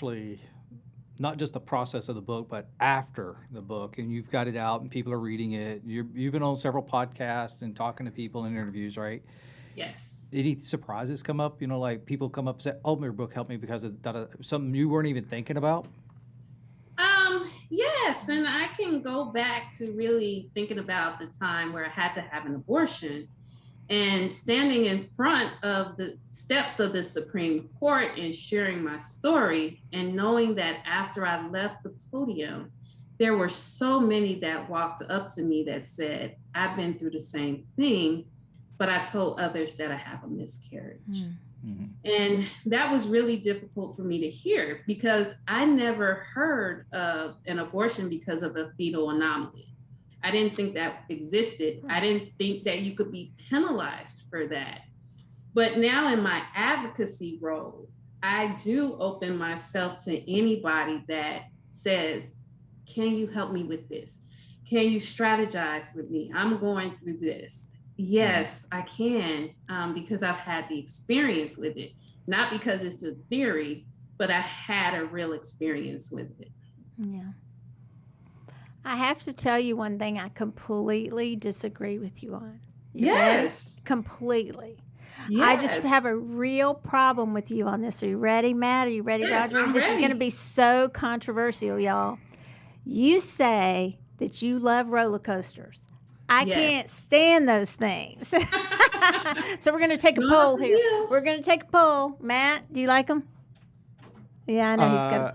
B: not just the process of the book, but after the book, and you've got it out and people are reading it. You've been on several podcasts and talking to people in interviews, right?
C: Yes.
B: Any surprises come up? Like people come up and say, "Oh, your book helped me because of something you weren't even thinking about."
C: Yes, and I can go back to really thinking about the time where I had to have an abortion. And standing in front of the steps of the Supreme Court and sharing my story, and knowing that after I left the podium, there were so many that walked up to me that said, I've been through the same thing, but I told others that I have a miscarriage. Mm-hmm. And that was really difficult for me to hear because I never heard of an abortion because of a fetal anomaly. I didn't think that existed. I didn't think that you could be penalized for that. But now in my advocacy role, I do open myself to anybody that says, can you help me with this? Can you strategize with me? I'm going through this. Yes, I can, because I've had the experience with it. Not because it's a theory, but I had a real experience with it.
A: Yeah. I have to tell you one thing I completely disagree with you on.
C: Yes.
A: Completely.
C: Yes.
A: I just have a real problem with you on this. Are you ready, Matt? Are you ready,
C: Yes,
A: Roger?
C: I'm
A: This
C: ready.
A: is going to be so controversial, y'all. You say that you love roller coasters. I can't stand those things. So we're going to take a poll here. We're going to take a poll. Matt, do you like them? Yeah, I know he's good.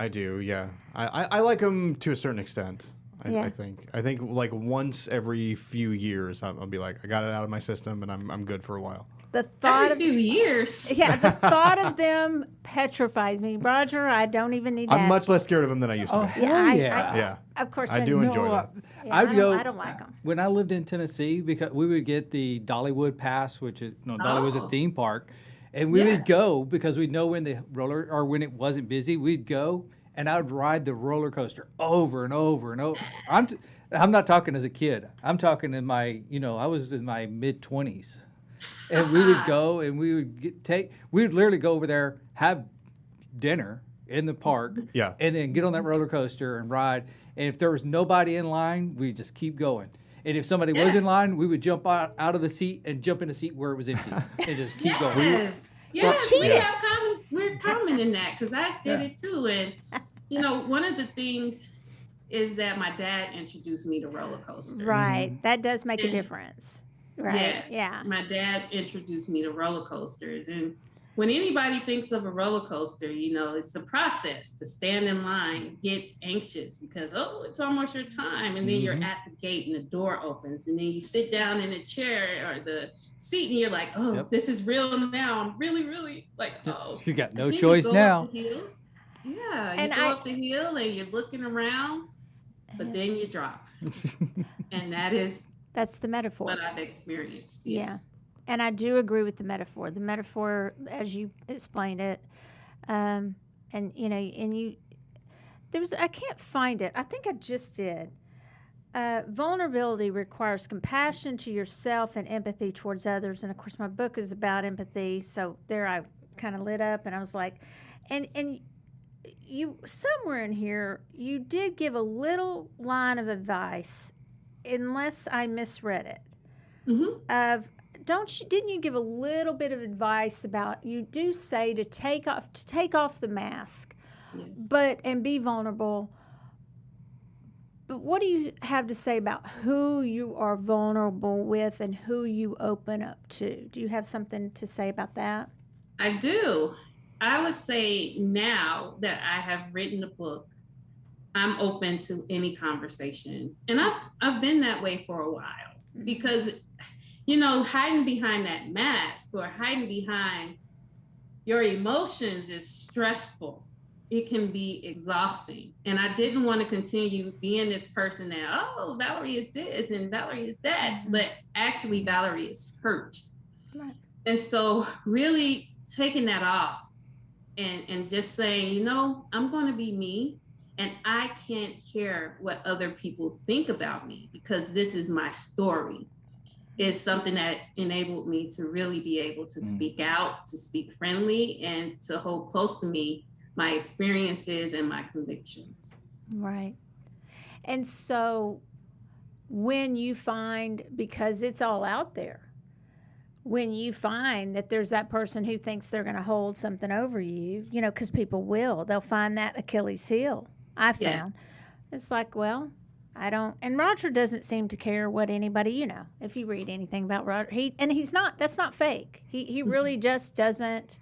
D: I do, yeah. I like them to a certain extent, I think. I think like once every few years, I'll be like, I got it out of my system and I'm good for a while.
A: The thought
C: every few years.
A: Yeah, the thought of them petrifies me. Roger, I don't even need to
D: I'm
A: ask
D: much less scared of them than I used to be.
A: Yeah,
D: Yeah.
A: Of course
D: I do enjoy them.
A: Yeah,
B: I
A: don't like them.
B: When I lived in Tennessee, because we would get the Dollywood Pass, which is Dollywood's a theme park, And we would go because we'd know when the roller or when it wasn't busy, we'd go and I would ride the roller coaster over and over and over. I'm not talking as a kid. I'm talking in my, I was in my mid-20s. And we would go and we would literally go over there, have dinner in the park, and then get on that roller coaster and ride. And if there was nobody in line, we'd just keep going. And if somebody was in line, we would jump out of the seat and jump in a seat where it was empty and just keep going.
C: We're common in that because I did it too. And, one of the things is that my dad introduced me to roller coasters.
A: Right. That does make a difference. Right.
C: Yes,
A: yeah.
C: My dad introduced me to roller coasters. And when anybody thinks of a roller coaster, it's a process to stand in line, get anxious because, it's almost your time. And then you're at the gate and the door opens and then you sit down in a chair or the seat and you're like, this is real now. I'm really, really like,
B: You got no choice now.
C: Yeah, you go up the hill and you're looking around, but then you drop. And that's
A: the metaphor.
C: What I've experienced.
A: Yeah.
C: Yes.
A: And I do agree with the metaphor. The metaphor, as you explained it, I can't find it. I think I just did. Vulnerability requires compassion to yourself and empathy towards others. And of course, my book is about empathy. So there I kind of lit up and I was like, and you, somewhere in here, you did give a little line of advice, unless I misread it, didn't you give a little bit of advice about, you do say to take off the mask, and be vulnerable. But what do you have to say about who you are vulnerable with and who you open up to? Do you have something to say about that?
C: I do. I would say now that I have written a book, I'm open to any conversation. And I've been that way for a while because, hiding behind that mask or hiding behind your emotions is stressful. It can be exhausting. And I didn't want to continue being this person that, Valerie is this and Valerie is that, but actually Valerie is hurt. Right. And so really taking that off and just saying, I'm going to be me. And I can't care what other people think about me because this is my story. It's something that enabled me to really be able to speak out, to speak friendly, and to hold close to me my experiences and my convictions.
A: Right. And so when you find, because it's all out there, when you find that there's that person who thinks they're going to hold something over you, because people they'll find that Achilles heel. I found it's like, well, I don't, and Roger doesn't seem to care what anybody, if you read anything about Roger, that's not fake. He really just doesn't,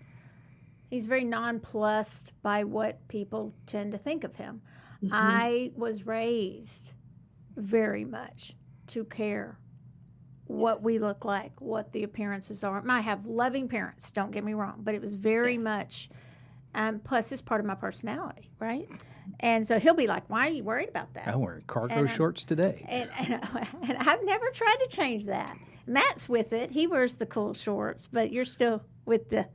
A: he's very nonplussed by what people tend to think of him. I was raised very much to care what we look like, what the appearances are. I have loving parents, don't get me wrong, but it was very much, plus it's part of my personality, right? And so he'll be like, why are you worried about that?
B: I'm wearing cargo shorts today.
A: And I've never tried to change that. Matt's with it. He wears the cool shorts, but you're still with the...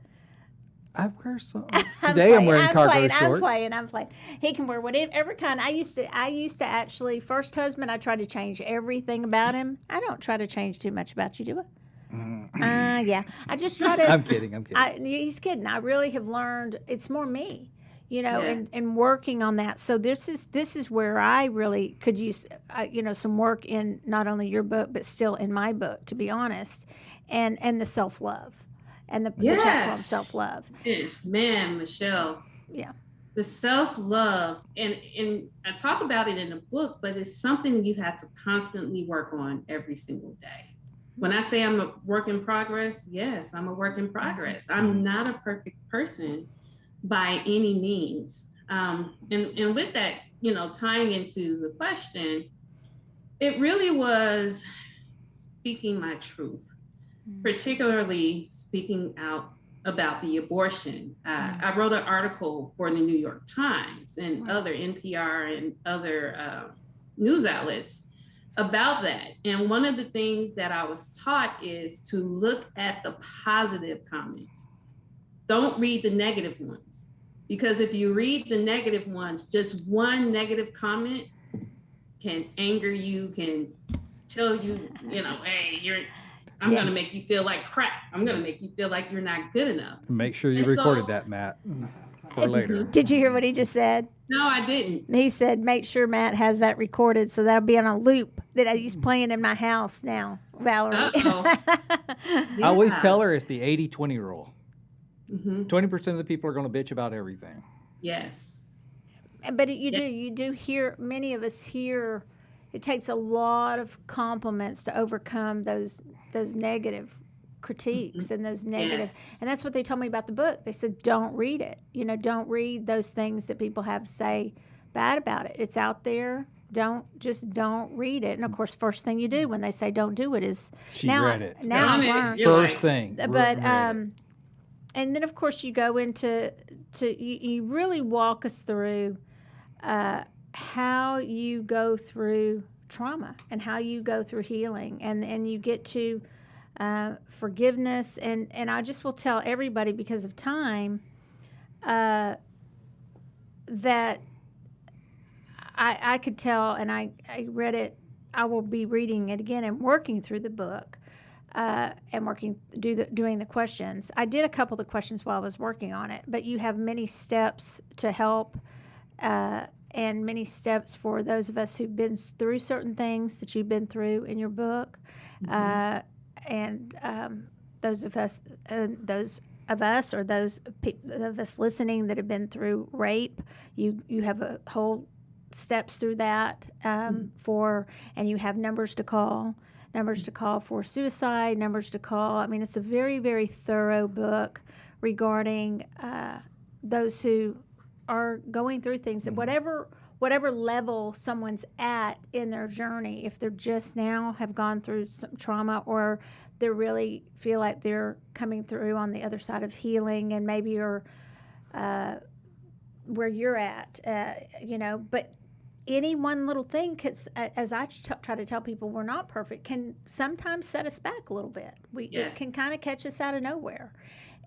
B: I wear some. Today I'm wearing cargo shorts.
A: I'm playing. He can wear whatever kind. I used to actually, first husband, I tried to change everything about him. I don't try to change too much about you, do I? Yeah. I just try to...
B: I'm kidding.
A: He's kidding. I really have learned it's more me. And working on that. So this is where I really could use, some work in not only your book, but still in my book, to be honest, and the self-love and the chapter on self-love.
C: Man, Michelle.
A: Yeah.
C: The self-love, and I talk about it in the book, but it's something you have to constantly work on every single day. When I say I'm a work in progress, yes, I'm a work in progress. I'm not a perfect person by any means. And with that, tying into the question, it really was speaking my truth, particularly speaking out about the abortion. I wrote an article for the New York Times and other NPR and other news outlets about that. And one of the things that I was taught is to look at the positive comments don't read the negative ones, because if you read the negative ones, just one negative comment can anger you, can tell you, hey, I'm going to make you feel like crap. I'm going to make you feel like you're not good enough.
B: Make sure you recorded that, Matt, for later.
A: Did you hear what he just said?
C: No, I didn't.
A: He said, make sure Matt has that recorded, so that'll be on a loop that he's playing in my house now, Valerie.
B: I always tell her it's the 80-20 rule.
C: Mm-hmm.
B: 20% of the people are going to bitch about everything.
C: Yes.
A: But you do hear, many of us hear, it takes a lot of compliments to overcome those negative critiques and those negative, and that's what they told me about the book. They said, don't read it. Don't read those things that people have to say bad about it. It's out there. Don't read it. And of course, first thing you do when they say don't do it is
B: read it.
A: Now I've learned.
B: First thing.
A: But and then of course you go into you really walk us through how you go through trauma and how you go through healing, and you get to forgiveness, and I just will tell everybody, because of time, that I could tell, and I read it. I will be reading it again and working through the book, and doing the questions. I did a couple of the questions while I was working on it, but you have many steps to help, and many steps for those of us who've been through certain things that you've been through in your book, and those of us or those of us listening that have been through rape. You have a whole steps through that, and you have numbers to call for suicide, numbers to call. I mean, it's a very, very thorough book regarding those who are going through things at whatever level someone's at in their journey. If they're just now have gone through some trauma, or they really feel like they're coming through on the other side of healing, and maybe you're where you're at, but any one little thing could, as I try to tell people, we're not perfect, can sometimes set us back a little bit. It can kind of catch us out of nowhere.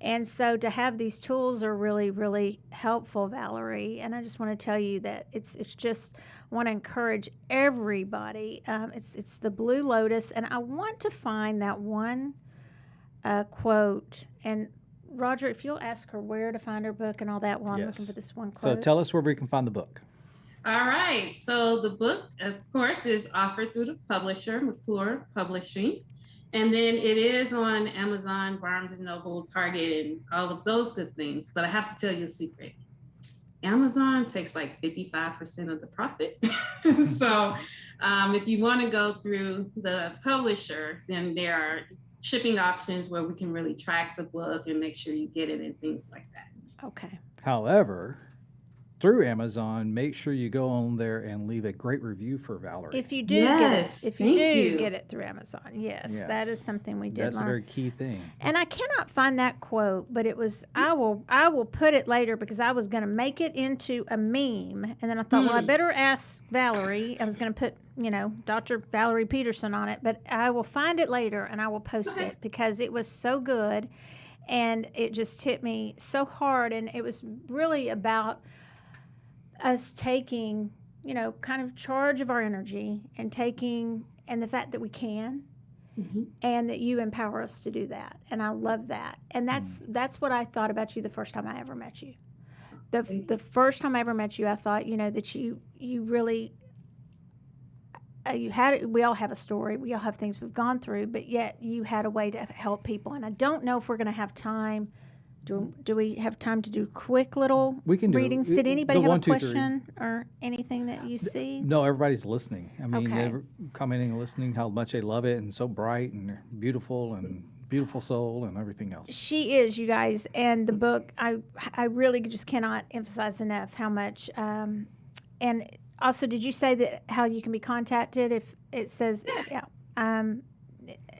A: And so to have these tools are really, really helpful, Valerie. And I just want to tell you that it's just want to encourage everybody. It's the Blue Lotus, and I want to find that one quote. And Roger, if you'll ask her where to find her book and all that while I'm looking for this one quote.
B: So tell us where we can find the book.
C: All right. So the book, of course, is offered through the publisher, McClure Publishing. And then it is on Amazon, Barnes & Noble, Target, and all of those good things. But I have to tell you a secret. Amazon takes like 55% of the profit. So if you want to go through the publisher, then there are shipping options where we can really track the book and make sure you get it and things like that.
A: Okay.
B: However, through Amazon, make sure you go on there and leave a great review for Valerie.
A: If you do get it through Amazon, yes, that is something we did learn.
B: That's a very key thing.
A: And I cannot find that quote, but it was, I will put it later, because I was going to make it into a meme, and then I thought, well, I better ask Valerie. I was going to put, Dr. Valerie Peterson on it, but I will find it later and I will post it, because it was so good and it just hit me so hard, and it was really about us taking, kind of charge of our energy, and the fact that we can, and that you empower us to do that. And I love that. And that's what I thought about you the first time I ever met you. The first time I ever met you, I thought, that you really, we all have a story. We all have things we've gone through, but yet you had a way to help people. And I don't know if we're going to have time. Do we have time to do quick little readings? Did anybody have a question or anything that you see?
B: No, everybody's listening. I mean, they're commenting and listening how much they love it, and so bright and beautiful and beautiful soul and everything else.
A: She is, you guys. And the book, I really just cannot emphasize enough how much. And also, did you say that how you can be contacted if it says,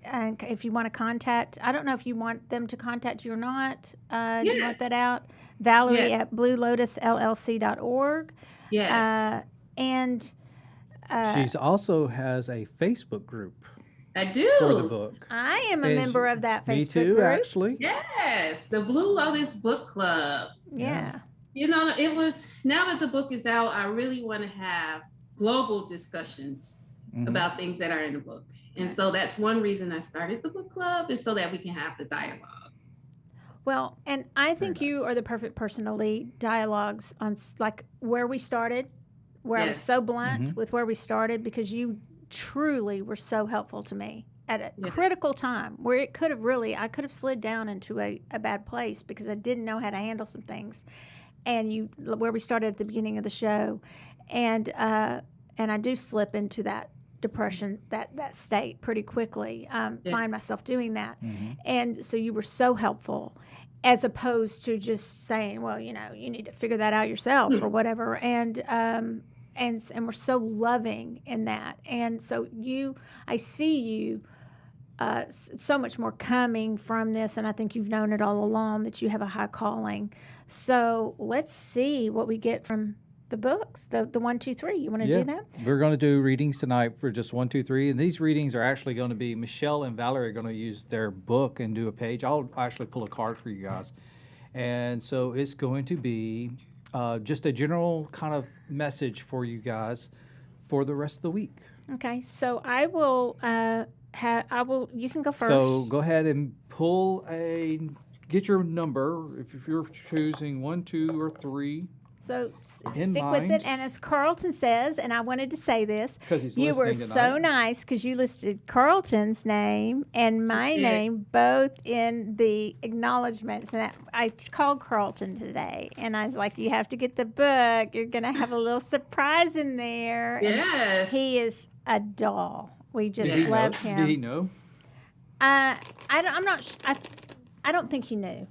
A: and if you want to contact, I don't know if you want them to contact you or not. Do you want that out? Valerie at bluelotusllc.org.
C: Yes.
A: And
B: she's also has a Facebook group.
C: I do.
B: for the book.
A: I am a
B: Is-
A: member of that Facebook
B: Me too,
A: group.
B: actually.
C: Yes, the Blue Lotus Book Club.
A: Yeah.
C: You know, it was, now that the book is out, I really want to have global discussions
B: Mhm.
C: about things that are in the book. And so that's one reason I started the book club, is so that we can have the dialogue.
A: Well, and I think
B: Very
A: you
B: nice.
A: are the perfect person to lead dialogues on like where we started, where I was
C: Yes.
A: so blunt
B: Mhm.
A: with where we started, because you truly were so helpful to me at a
C: Yes.
A: critical time where it could have really, I could have slid down into a bad place because I didn't know how to handle some things. And you, where we started at the beginning of the show, and I do slip into that depression, that state pretty quickly. Find myself doing that,
B: Mhm.
A: and so you were so helpful, as opposed to just saying, well, you know, you need to figure that out yourself or whatever. And we're so loving in that, and so I see you. So much more coming from this, and I think you've known it all along that you have a high calling. So let's see what we get from the books, the 1, 2, 3. You want to do that?
B: We're going to do readings tonight for just 1, 2, 3, and these readings are actually going to be Michelle and Valerie are going to use their book and do a page. I'll actually pull a card for you guys, and so it's going to be just a general kind of message for you guys for the rest of the week.
A: Okay. So I will. You can go first.
B: So go ahead and get your number if you're choosing 1, 2, or 3.
A: So
B: In
A: stick with
B: mind.
A: it. And as Carlton says, and I wanted to say this,
B: 'Cause he's
A: you were
B: listening
A: so
B: tonight.
A: nice because you listed Carlton's name and my
C: did.
A: name both in the acknowledgments. And I called Carlton today, and I was like, "You have to get the book. You're gonna have a little surprise in there." And
C: Yes.
A: he is a doll. We just
B: Did he know?
A: love him.
B: Did he know?
A: I'm not. I don't think he knew.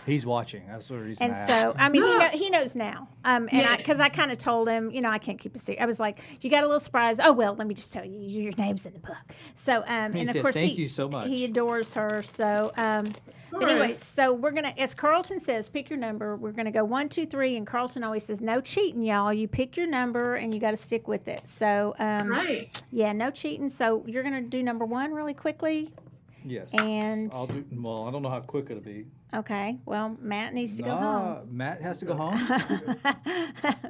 B: He's watching. That's the reason.
A: And
B: I
A: so,
B: asked.
A: I mean, he knows now. And
C: Yes.
A: because I kind of told him, you know, I can't keep a secret. I was like, you got a little surprise. Oh, well, let me just tell you, your name's in the book. So, and
B: He
A: of
B: said,
A: course,
B: "Thank you so much."
A: He adores her. So, but anyway, so we're going to, as Carlton says, pick your number. We're going to go 1, 2, 3. And Carlton always says, no cheating, y'all. You pick your number and you got to stick with it. So,
C: Right.
A: yeah, no cheating. So you're going to do number 1 really quickly.
B: Yes.
A: And-
B: I'll do. Well, I don't know how quick it'll be.
A: Okay. Well, Matt needs to go home.
B: Matt has to go home.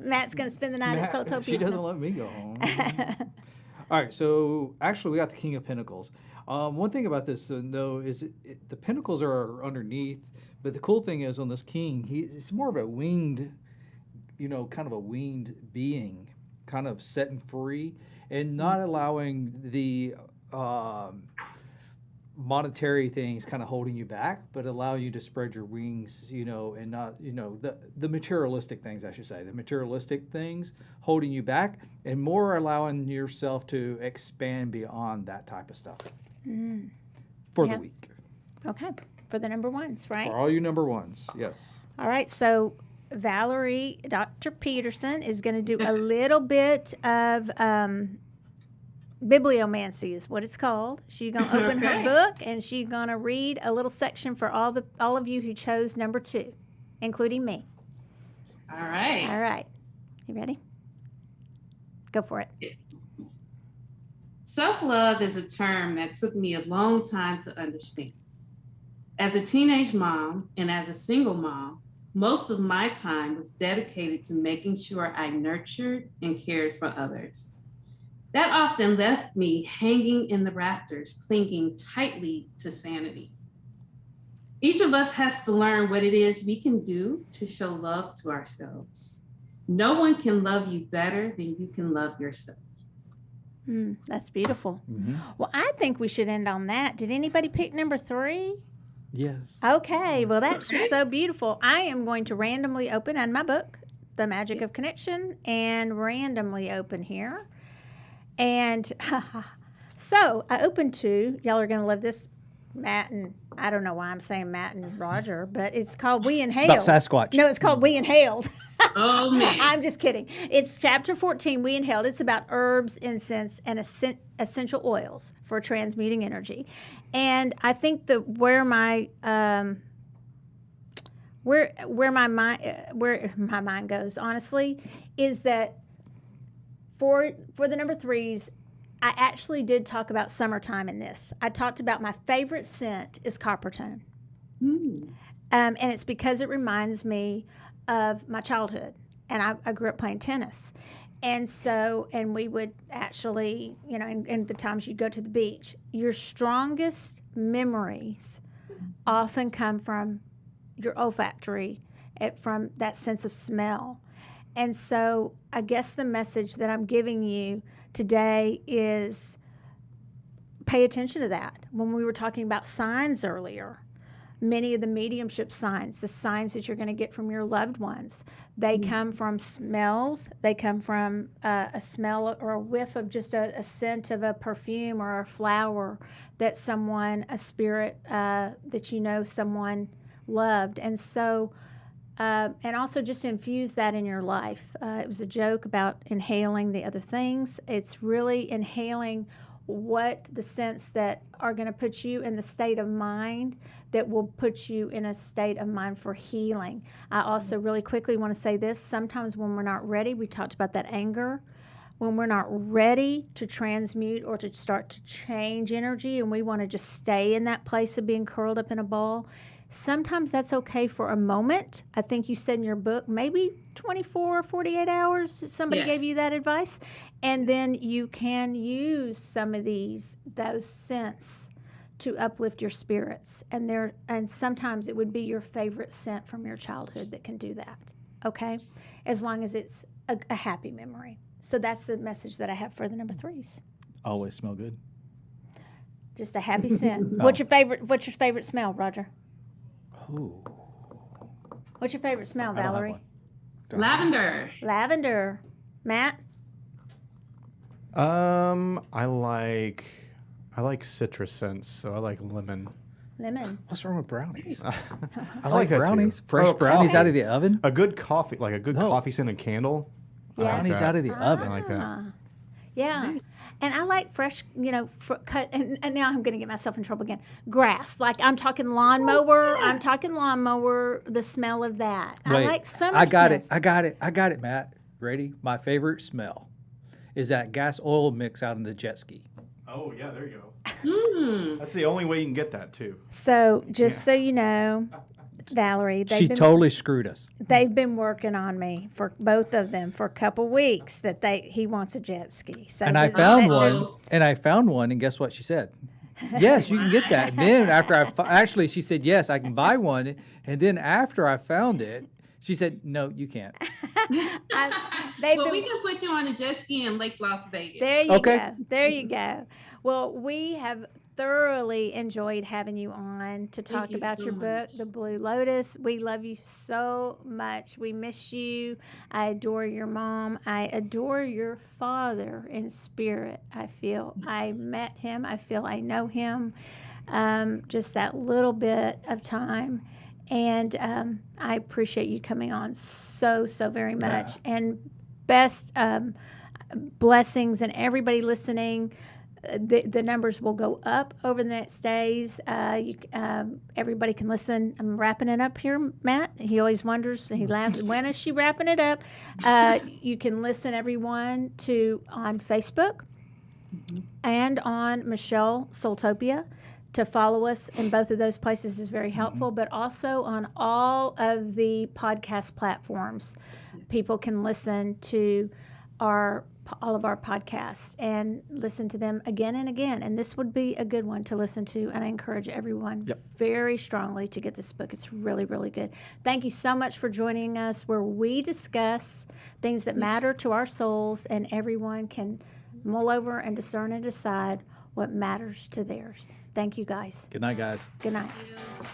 A: Matt's going to spend the night at Soultopia.
B: She doesn't let me go home. All right. So actually, we got the King of Pentacles. One thing about this, though, is the pentacles are underneath, but the cool thing is on this king, he's more of a winged, kind of a winged being, kind of setting free and not allowing the monetary things kind of holding you back, but allow you to spread your wings, and not, the materialistic things, I should say, the materialistic things holding you back, and more allowing yourself to expand beyond that type of stuff for
A: Yeah.
B: the week.
A: Okay. For the number 1s, right?
B: For all you number 1s, yes.
A: All right. So Valerie, Dr. Peterson, is going to do a little bit of bibliomancy is what it's called. She's going to open her
C: Okay.
A: book and she's going to read a little section for all of you who chose number 2, including me.
C: All right.
A: All right. You ready? Go for it.
C: Self-love is a term that took me a long time to understand. As a teenage mom and as a single mom, most of my time was dedicated to making sure I nurtured and cared for others. That often left me hanging in the rafters, clinging tightly to sanity. Each of us has to learn what it is we can do to show love to ourselves. No one can love you better than you can love yourself.
A: That's beautiful.
B: Mm-hmm.
A: Well, I think we should end on that. Did anybody pick number 3?
B: Yes.
A: Okay, well, that's just so beautiful. I am going to randomly open on my book, The Magic of Connection, and randomly open here. And so I opened 2. Y'all are going to love this, Matt, and I don't know why I'm saying Matt and Roger, but it's called We Inhaled.
B: It's about Sasquatch.
A: No, it's called We Inhaled.
C: Oh, man.
A: I'm just kidding. It's chapter 14, We Inhaled. It's about herbs, incense, and essential oils for transmuting energy. And I think that where my mind goes, honestly, is that for the number 3s, I actually did talk about summertime in this. I talked about my favorite scent is Coppertone. And it's because it reminds me of my childhood. And I grew up playing tennis. And so, and we would actually, you know, and the times you'd go to the beach, your strongest memories often come from your olfactory, from that sense of smell. And so I guess the message that I'm giving you today is pay attention to that. When we were talking about signs earlier, many of the mediumship signs, the signs that you're going to get from your loved ones, they come from smells. They come from a smell or a whiff of just a scent of a perfume or a flower that someone, a spirit that you know someone loved. And so, and also just infuse that in your life. It was a joke about inhaling the other things. It's really inhaling what the scents that are going to put you in the state of mind that will put you in a state of mind for healing. I also really quickly want to say this. Sometimes when we're not ready, we talked about that anger, when we're not ready to transmute or to start to change energy and we want to just stay in that place of being curled up in a ball, sometimes that's okay for a moment. I think you said in your book, maybe 24 or 48 hours, somebody gave you that advice. And then you can use some of those scents to uplift your spirits. And sometimes it would be your favorite scent from your childhood that can do that, okay? As long as it's a happy memory. So that's the message that I have for the number 3s.
B: Always smell good.
A: Just a happy scent. What's your favorite smell, Roger?
B: Ooh.
A: What's your favorite smell,
B: I don't have
A: Valerie?
B: one.
C: Lavender.
A: Lavender. Matt?
D: I like citrus scents, so I like lemon.
A: Lemon.
B: What's wrong with brownies? I
D: like that too.
B: brownies. Fresh brownies
D: coffee.
B: out of the oven.
D: A good coffee, like a good
B: No.
D: coffee scented candle. I like
B: Brownies
D: that.
B: out of the oven.
D: I like that.
A: Yeah. And I like fresh, cut, and now I'm going to get myself in trouble again. Grass. Like I'm talking lawnmower. I'm talking lawnmower, the smell of that.
B: Wait,
A: I like summer
B: I got
A: smells.
B: it, Matt. Ready? My favorite smell is that gas oil mix out in the jet ski.
D: Oh yeah, there you go.
C: Mm.
D: That's the only way you can get that too.
A: So just so you know, Valerie,
B: She totally screwed us.
A: they've been working on me for both of them for a couple weeks that he wants a jet ski. So
B: And I
A: just-
B: found
C: that-
B: one, and guess what she said? Yes, you can get that. And then after actually, she said, yes, I can buy one. And then after I found it, she said, no, you can't.
C: Well, we can put you on a jet ski in Lake Las Vegas.
A: There you
B: Okay.
A: go. There you go. Well, we have thoroughly enjoyed having you on to talk
C: you
A: about
C: so
A: your book,
C: much.
A: The Blue Lotus. We love you so much. We miss you. I adore your mom. I adore your father in spirit. I met him. I feel I know him. Just that little bit of time. And I appreciate you coming on so very much. And best blessings and everybody listening. The numbers will go up over the next days. Everybody can listen. I'm wrapping it up here, Matt. He always wonders. He laughs. When is she wrapping it up? You can listen, everyone, on Facebook and on Michelle Soultopia. To follow us in both of those places is very helpful, but also on all of the podcast platforms. People can listen to all of our podcasts and listen to them again and again. And this would be a good one to listen to. And I encourage everyone very strongly to get this book. It's really, really good. Thank you so much for joining us, where we discuss things that matter to our souls, and everyone can mull over and discern and decide what matters to theirs. Thank you, guys.
B: Good night, guys.
A: Good night.
C: Yeah.